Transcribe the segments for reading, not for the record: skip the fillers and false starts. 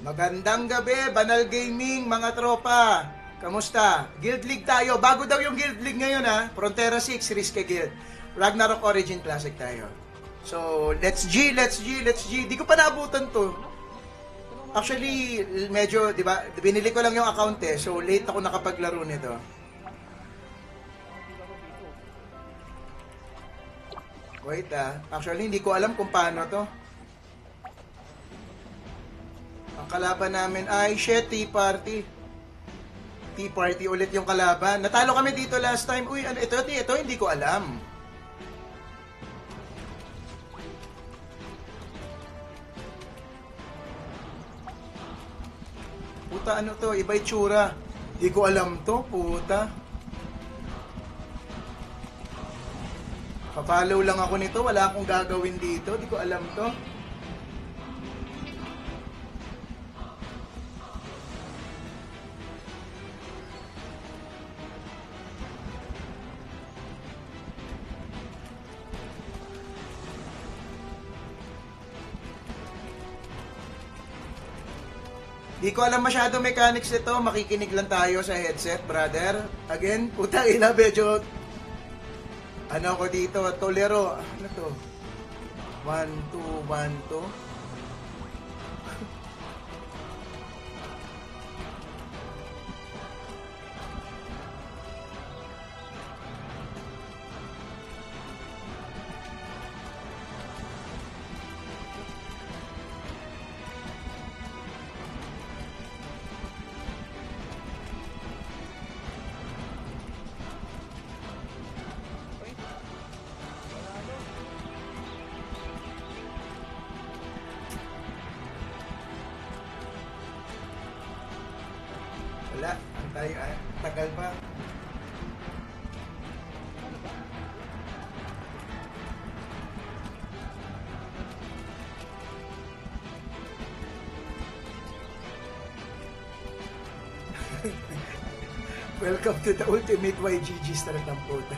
Magandang gabi, Banal Gaming, mga tropa. Kamusta? Guild League tayo. Bago daw yung Guild League ngayon ha. Frontera 6, Risque Guild. Ragnarok Origin Classic tayo. So, let's G, let's G, let's G. Di ko pa naabutan to. Actually, medyo, di ba, binili ko lang yung account eh. So, late ako nakapaglaro nito. Wait actually, hindi ko alam kung paano to. Ang kalaban namin ay, shit, Tea Party. Tea Party ulit yung kalaban. Natalo kami dito last time. Uy, ano, ito, hindi ko alam. Puta, ano to? Iba itsura. Hindi ko alam to, puta. Papalaw lang ako nito. Wala akong gagawin dito. Hindi ko alam to. Di ko alam masyado mechanics nito. Makikinig lang tayo sa headset, brother. Again, puta ina, medyo... Ano ko dito? Tolero. Ano to? 1, 2, 1, 2. Wala. Antay, tagal pa. Welcome to the ultimate YGG start ng puta.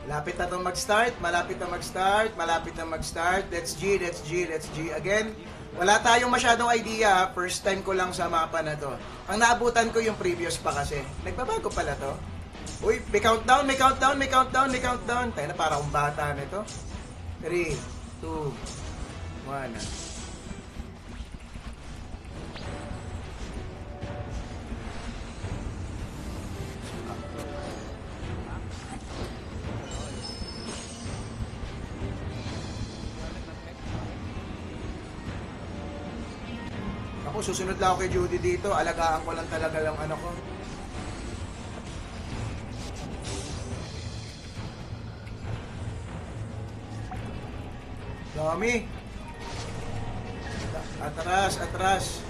Malapit na itong mag-start, malapit na mag-start, malapit na mag-start. Let's G, let's G, let's G. Again, wala tayong masyadong idea. First time ko lang sa mapa na to. Ang naabutan ko yung previous pa kasi. Nagbabago pala to. Uy, may countdown, may countdown, may countdown, may countdown. Tayo na, para akong bata na ito. 3, 2, 1. Ako, susunod lang ako kay Judy dito. Alagaan ko lang talaga lang ano ko. Dami. Atras, atras.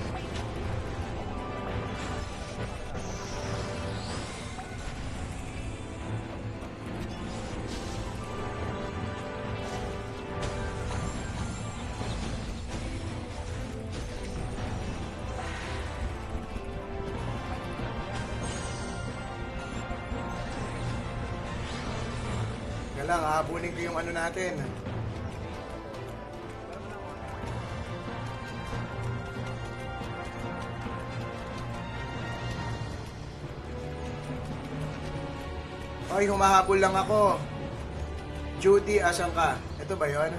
Lang, habunin ko yung ano natin. Ay, humahabol lang ako. Judy, asan ka? Ito ba yun?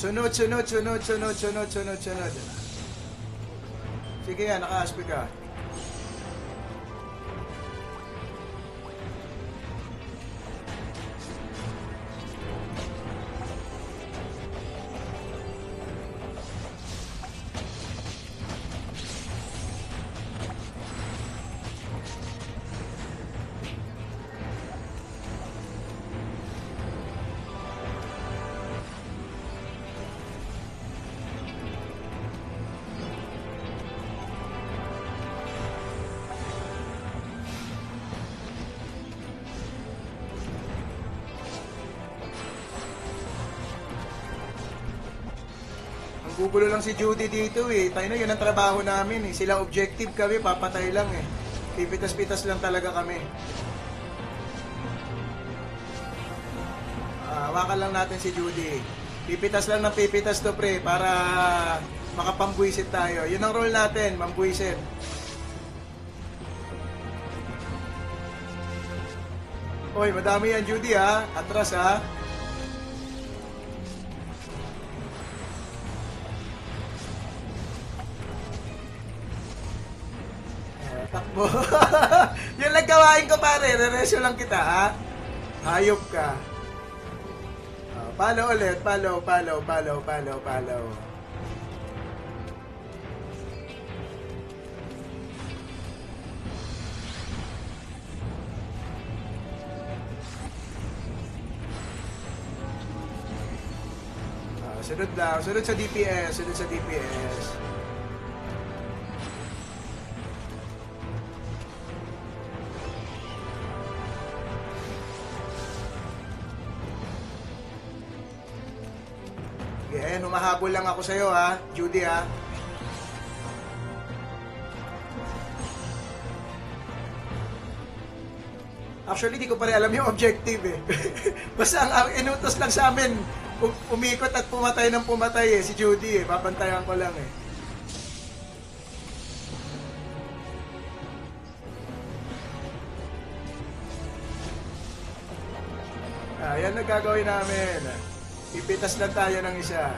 Sunod, sunod, sunod, sunod, sunod, sunod, sunod. Sige yan, naka-aspi ka. Nagugulo lang si Judy dito eh. Tayo na, yun ang trabaho namin eh. Sila objective kami, papatay lang eh. Pipitas-pitas lang talaga kami. Hawakan lang natin si Judy. Pipitas lang ng pipitas to pre para makapambuisit tayo. Yun ang role natin, mambuisit. Oy, madami yan Judy ha. Atras ha. Takbo. Yung nagkawain ko pare, re-resyo lang kita ha. Hayop ka. Follow ulit, follow. Sunod lang, sunod sa DPS. Yan, humahabol lang ako sa'yo ha, Judy ha. Actually, di ko pa rin alam yung objective eh. Basta ang inutos lang sa amin, umikot at pumatay ng pumatay eh, si Judy eh. Papantayan ko lang eh. Yan ang gagawin namin. Ipitas lang tayo ng isa.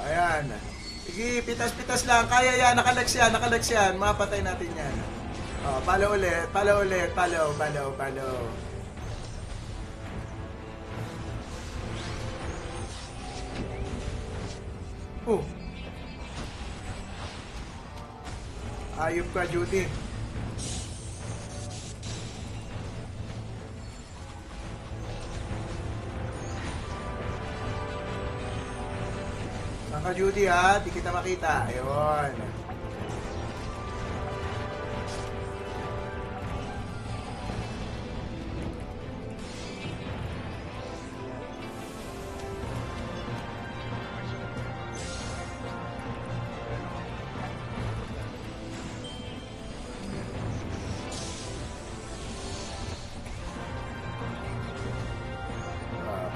Ayan. Sige, pitas-pitas lang. Kaya yan, nakalex yan. Mapatay natin yan. Follow ulit. Follow. Ayop ka, Judy. Saan ka, Judy, ha? Di kita makita. Ayun.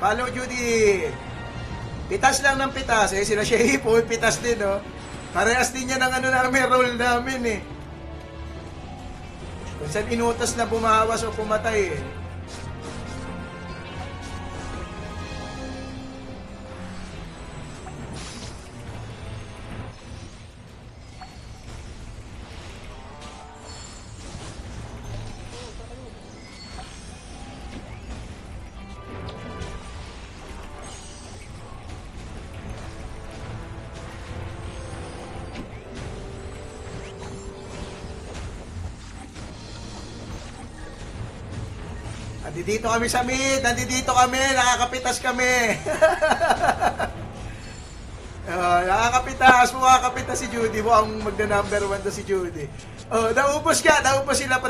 Follow, Judy. Pitas lang ng pitas. Eh, sila Shehi po, pitas din, no? Parehas din yan ang namin, role namin, eh. Kung saan inutos na bumawas o pumatay, eh. Nandito kami sa mid, nakakapitas kami. Nakakapitas si Judy. Mukhang magna-number 1 to si Judy. Naubos sila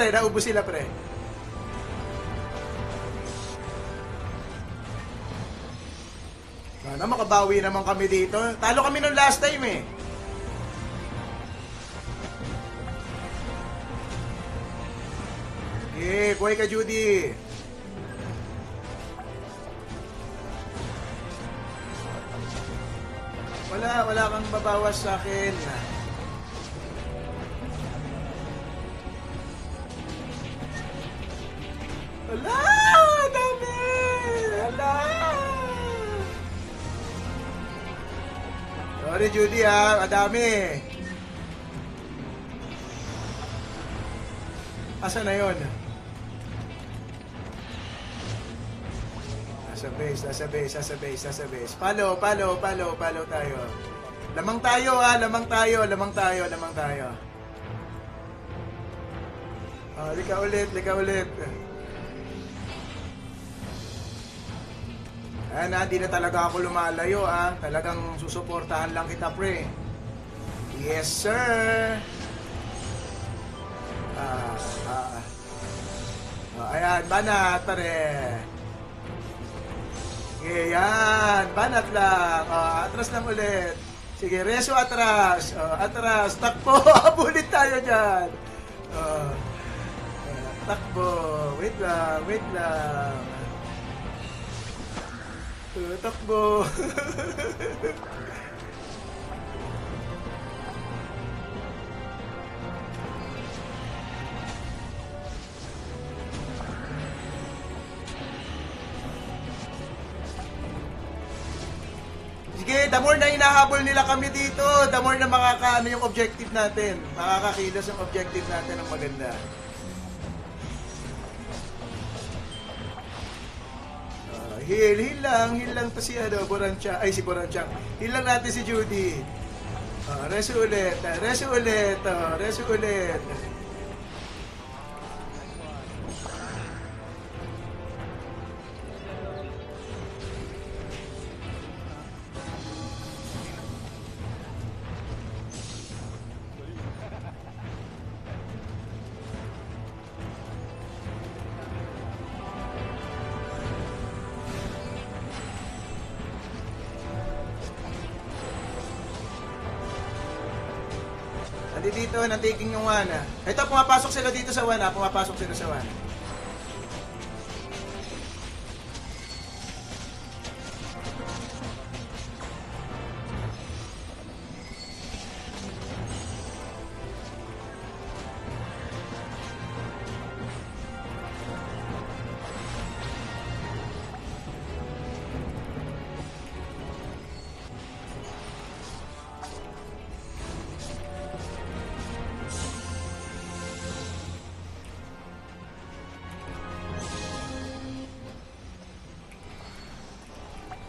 pre. Sana makabawi naman kami dito. Talo kami nung last time eh. Okay, buhay ka Judy. Wala kang babawas sa akin. Wala! Dami! Wala! Sorry Judy ha, madami. Asa na yun? Nasa base. Follow tayo. Lamang tayo. Lika ulit. Hindi na talaga ako lumalayo Talagang susuportahan lang kita pre. Yes sir. Ayan, banat pare. Okay, yan. Banat lang. Atras lang ulit. Sige, reso atras. Atras. Takbo. Abulit tayo dyan. Takbo. Wait lang. Wait lang. Takbo. Sige, the more na hinahabol nila kami dito, the more na makakaano yung objective natin. Makakakilos yung objective natin ng maganda. Heal lang to si Borancha. Ay, si Borancha. Heal lang natin si Judy. Resu ulit. Resu ulit. Resu ulit. Dito, na-taking yung 1. Ito, pumapasok sila dito sa 1. Pumapasok sila sa 1.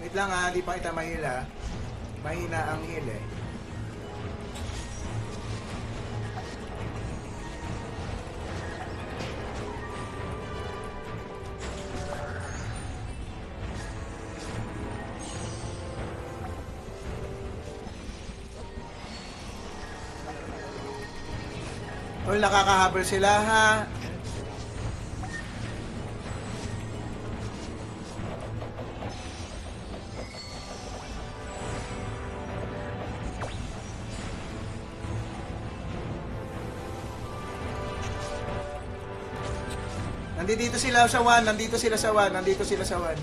Wait lang di pa kita mahila. Mahina ang heal eh. O, nakakahabol sila ha. Nandito sila sa 1, nandito sila sa 1, nandito sila sa 1.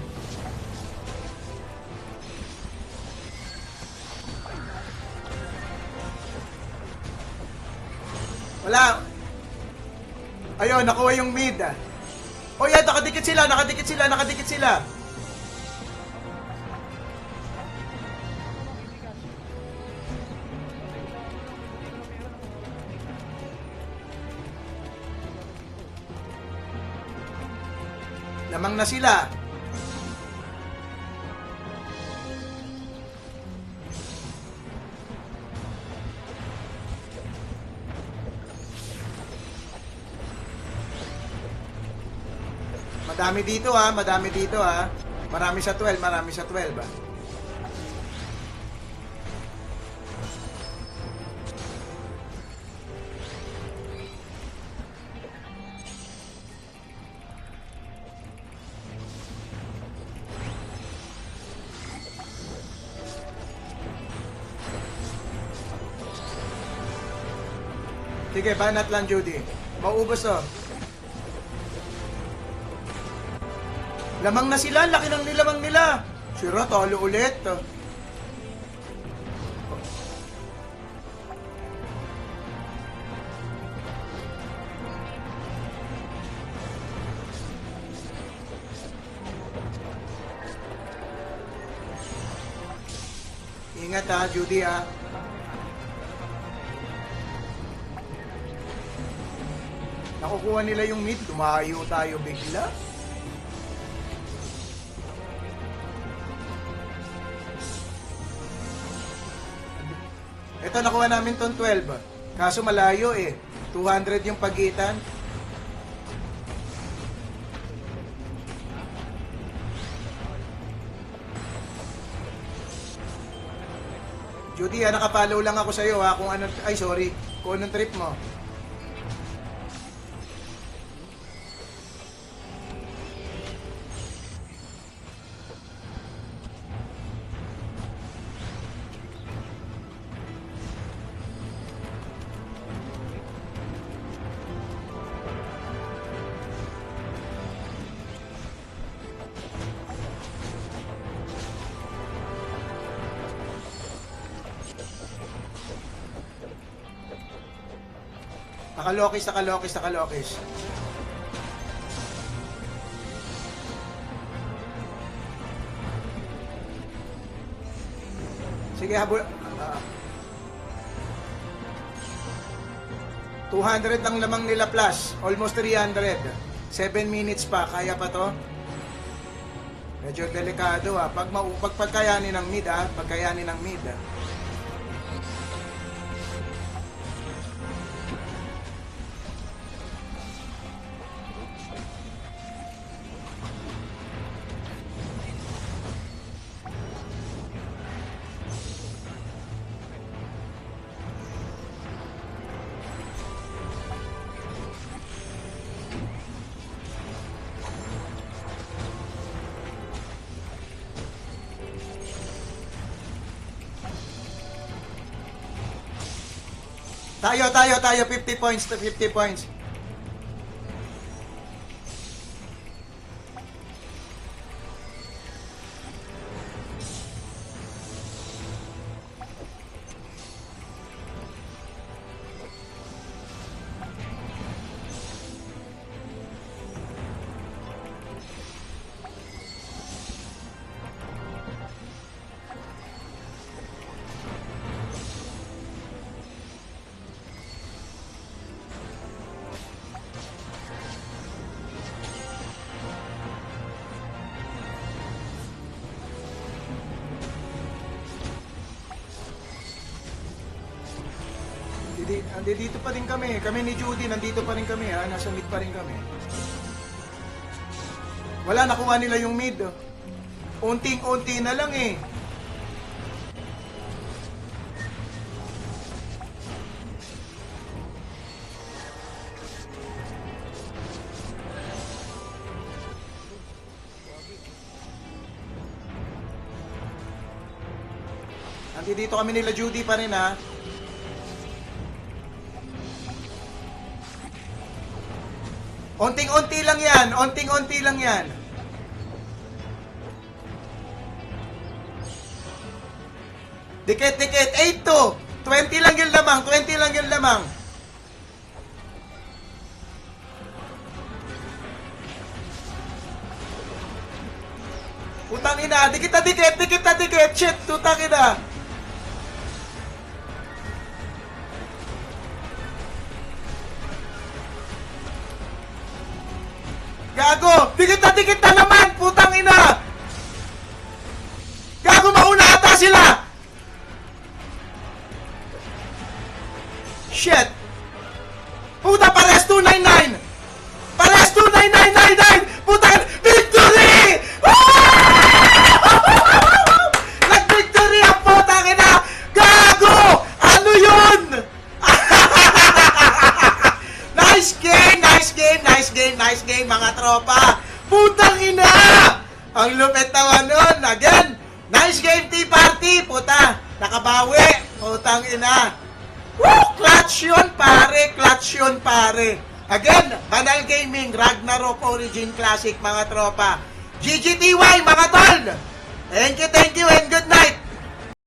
Wala. Ayun, nakuha yung mid. O yan, nakadikit sila, nakadikit sila, nakadikit sila. Lamang na sila. Madami dito madami dito Marami sa 12, marami sa 12 Sige, banat lang, Judy. Maubos Lamang na sila, laki ng nilamang nila. Sira, talo ulit. Ingat Judy Nakukuha nila yung mid, tumayo tayo bigla. Ito, nakuha namin tong 12. Kaso malayo 200 yung pagitan. Judy, nakapollow lang ako sa'yo kung ano, ay sorry, kung anong trip mo. Nakalokis, nakalokis, nakalokis. Sige, habol. 200 ang lamang nila plus. Almost 300. 7 minutes pa. Kaya pa to? Medyo delikado ha. Pagkayanin ng mid ha. Pagkayanin ng mid ha. Tayo, 50 points to 50 points. Dito pa rin kami. Kami ni Judy, nandito pa rin kami ha. Nasa mid pa rin kami. Wala, nakuha nila yung mid. Unting-unti na lang eh. Nandito kami nila Judy pa rin ha. Unting-unti lang yan. Unting-unti lang yan. Dikit-dikit. 8 to. 20 lang yung lamang. 20 lang yung lamang. Putang ina. Dikit na dikit. Dikit na dikit. Shit. Putang ina. Gago! Dikit na naman! Putang ina! Gago, mauna ata sila! Shit! Puta, pares 299! Pares 29999! Putang! Victory! Nag-victory ang putang ina! Gago! Ano yun? Nice game! Nice game! Nice game! Nice game, mga tropa! Putang ina! Ang lupit naman nun! Again! Nice game, T-Party! Puta! Nakabawi! Putang ina! Woo! Clutch yun, pare! Clutch yun, pare! Again, Banal Gaming, Ragnarok Origin Classic, mga tropa! GGTY, mga tol! Thank you, and good night!